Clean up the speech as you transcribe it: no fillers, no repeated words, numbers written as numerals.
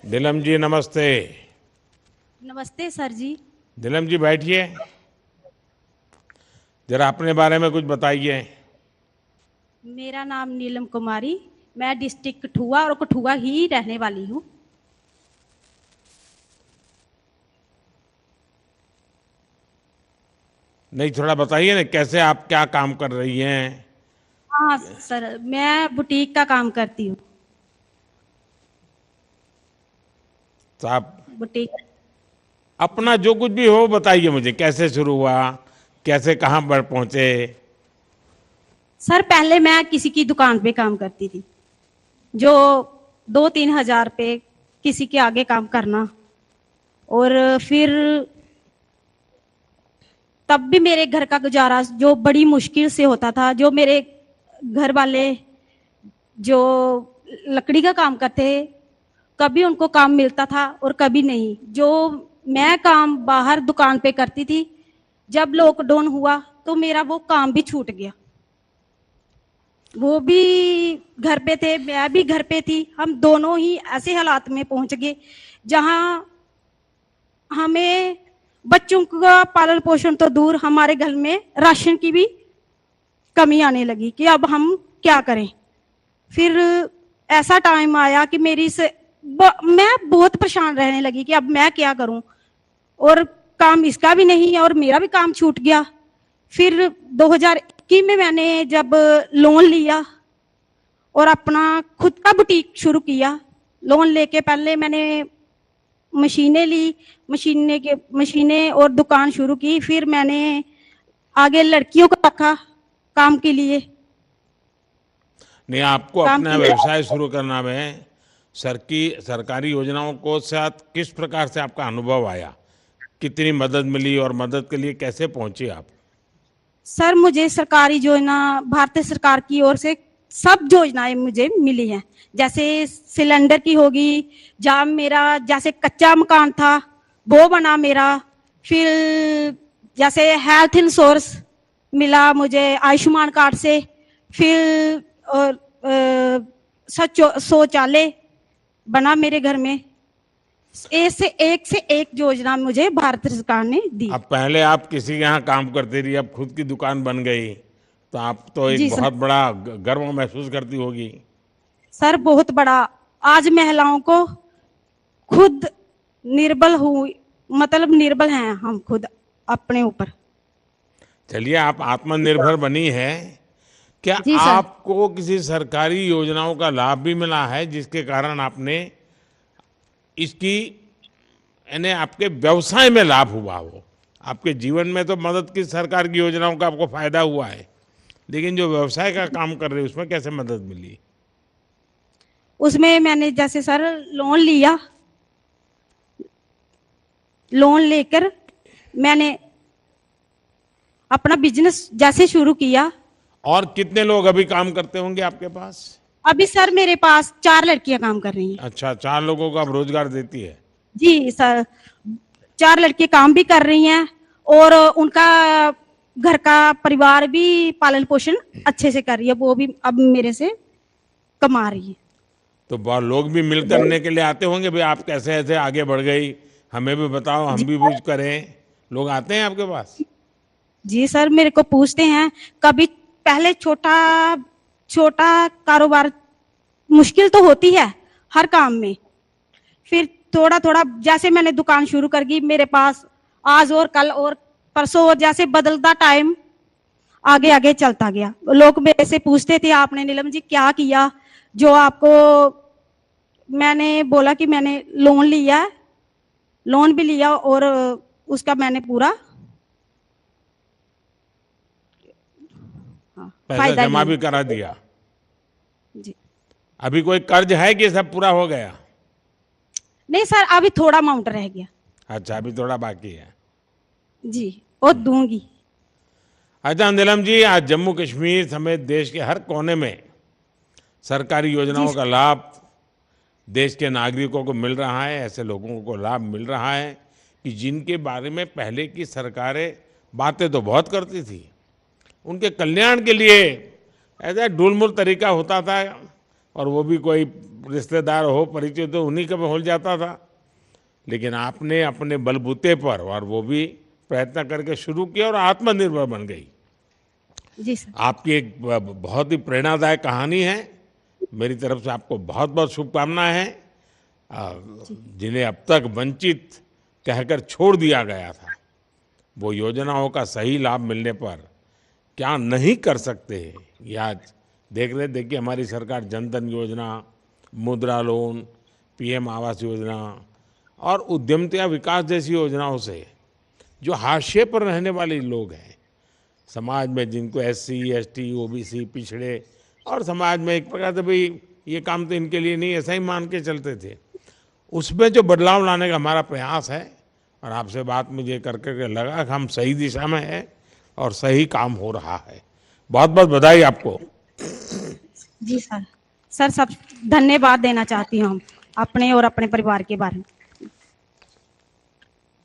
नीलम जी नमस्ते। नमस्ते सर जी। नीलम जी बैठिए, जरा अपने बारे में कुछ बताइए। मेरा नाम नीलम कुमारी। मैं डिस्ट्रिक्ट कठुआ और कठुआ ही रहने वाली हूँ। नहीं, थोड़ा बताइए ना, कैसे आप क्या काम कर रही हैं। हाँ सर, मैं बुटीक का काम करती हूँ। तो आप बुटीक। अपना जो कुछ भी हो बताइए मुझे, कैसे शुरू हुआ, कैसे कहाँ पर पहुँचे। सर पहले मैं किसी की दुकान पे काम करती थी, जो 2-3 हजार पे किसी के आगे काम करना। और फिर तब भी मेरे घर का गुजारा जो बड़ी मुश्किल से होता था। जो मेरे घर वाले जो लकड़ी का काम करते थे, कभी उनको काम मिलता था और कभी नहीं। जो मैं काम बाहर दुकान पे करती थी, जब लॉकडाउन हुआ तो मेरा वो काम भी छूट गया। वो भी घर पे थे, मैं भी घर पे थी। हम दोनों ही ऐसे हालात में पहुंच गए जहां हमें बच्चों का पालन पोषण तो दूर, हमारे घर में राशन की भी कमी आने लगी कि अब हम क्या करें। फिर ऐसा टाइम आया कि मैं बहुत परेशान रहने लगी कि अब मैं क्या करूं। और काम इसका भी नहीं है और मेरा भी काम छूट गया। फिर 2021 में मैंने जब लोन लिया और अपना खुद का बुटीक शुरू किया। लोन लेके पहले मैंने मशीनें ली, मशीनें और दुकान शुरू की। फिर मैंने आगे लड़कियों को रखा काम के लिए। नहीं, आपको काम अपना के लिए व्यवसाय शुरू करना में सरकारी योजनाओं को साथ किस प्रकार से आपका अनुभव आया, कितनी मदद मिली और मदद के लिए कैसे पहुंची आप। सर मुझे सरकारी योजना, भारत सरकार की ओर से सब योजनाएं मुझे मिली हैं। जैसे सिलेंडर की होगी, जहाँ मेरा जैसे कच्चा मकान था वो बना मेरा। फिर जैसे हेल्थ इंश्योरेंस मिला मुझे आयुष्मान कार्ड से। फिर शौचालय बना मेरे घर में। एक योजना मुझे भारत सरकार ने दी। अब पहले आप किसी के यहाँ काम करते रही, अब खुद की दुकान बन गई, तो आप तो एक जी सर। बहुत बड़ा गर्व महसूस करती होगी। सर बहुत बड़ा। आज महिलाओं को खुद निर्बल हुई, मतलब निर्बल हैं हम खुद अपने ऊपर। चलिए, आप आत्मनिर्भर बनी है। क्या जी सर। आपको किसी सरकारी योजनाओं का लाभ भी मिला है जिसके कारण आपने इसकी, यानी आपके व्यवसाय में लाभ हुआ हो। आपके जीवन में तो मदद की सरकार की योजनाओं का आपको फायदा हुआ है, लेकिन जो व्यवसाय का काम कर रहे हैं उसमें कैसे मदद मिली। उसमें मैंने जैसे सर लोन लिया, लोन लेकर मैंने अपना बिजनेस जैसे शुरू किया। और कितने लोग अभी काम करते होंगे आपके पास। अभी सर मेरे पास 4 लड़कियां काम कर रही हैं। अच्छा, 4 लोगों को आप रोजगार देती है। जी सर, 4 लड़के काम भी कर रही हैं और उनका घर का परिवार भी पालन पोषण अच्छे से कर रही है। वो भी अब मेरे से कमा रही है। तो बहुत लोग भी मिल करने के लिए आते होंगे, भाई आप कैसे ऐसे आगे बढ़ गई, हमें भी बताओ, जी हम भी कुछ करें। लोग आते हैं आपके पास। जी सर, मेरे को पूछते हैं। कभी पहले छोटा छोटा कारोबार मुश्किल तो होती है हर काम में। फिर थोड़ा थोड़ा जैसे मैंने दुकान शुरू कर दी, मेरे पास आज और कल और परसों और जैसे बदलता टाइम आगे आगे चलता गया। लोग मेरे से पूछते थे आपने नीलम जी क्या किया जो आपको। मैंने बोला कि मैंने लोन लिया है, लोन भी लिया और उसका मैंने पूरा पैसा फायदा जमा लिया। भी करा दिया। जी अभी कोई कर्ज है कि सब पूरा हो गया। नहीं सर, अभी थोड़ा अमाउंट रह गया। अच्छा, अभी थोड़ा बाकी है। जी और दूंगी। अच्छा नीलम जी, आज जम्मू कश्मीर समेत देश के हर कोने में सरकारी जी योजनाओं का लाभ देश के नागरिकों को मिल रहा है। ऐसे लोगों को लाभ मिल रहा है कि जिनके बारे में पहले की सरकारें बातें तो बहुत करती थी, उनके कल्याण के लिए ऐसा डूलमुल तरीका होता था और वो भी कोई रिश्तेदार हो, परिचय तो उन्हीं का हो जाता था। लेकिन आपने अपने बलबूते पर, और वो भी प्रयत्न करके शुरू किया और आत्मनिर्भर बन गई। जी सर। आपकी एक बहुत ही प्रेरणादायक कहानी है। मेरी तरफ से आपको बहुत बहुत शुभकामनाएं हैं। जिन्हें अब तक वंचित कहकर छोड़ दिया गया था, वो योजनाओं का सही लाभ मिलने पर क्या नहीं कर सकते हैं, ये आज देख रहे। देखिए, हमारी सरकार जनधन योजना, मुद्रा लोन, पीएम आवास योजना और उद्यमिता विकास जैसी योजनाओं से जो हाशिए पर रहने वाले लोग हैं समाज में, जिनको एससी, एसटी, ओबीसी, पिछड़े, और समाज में एक प्रकार से भाई ये काम तो इनके लिए नहीं, ऐसा ही मान के चलते थे, उसमें जो बदलाव लाने का हमारा प्रयास है। और आपसे बात मुझे करके लगा कि हम सही दिशा में हैं और सही काम हो रहा है। बहुत बहुत बधाई आपको। जी सर। सर सब धन्यवाद देना चाहती हूँ हम अपने और अपने परिवार के बारे में।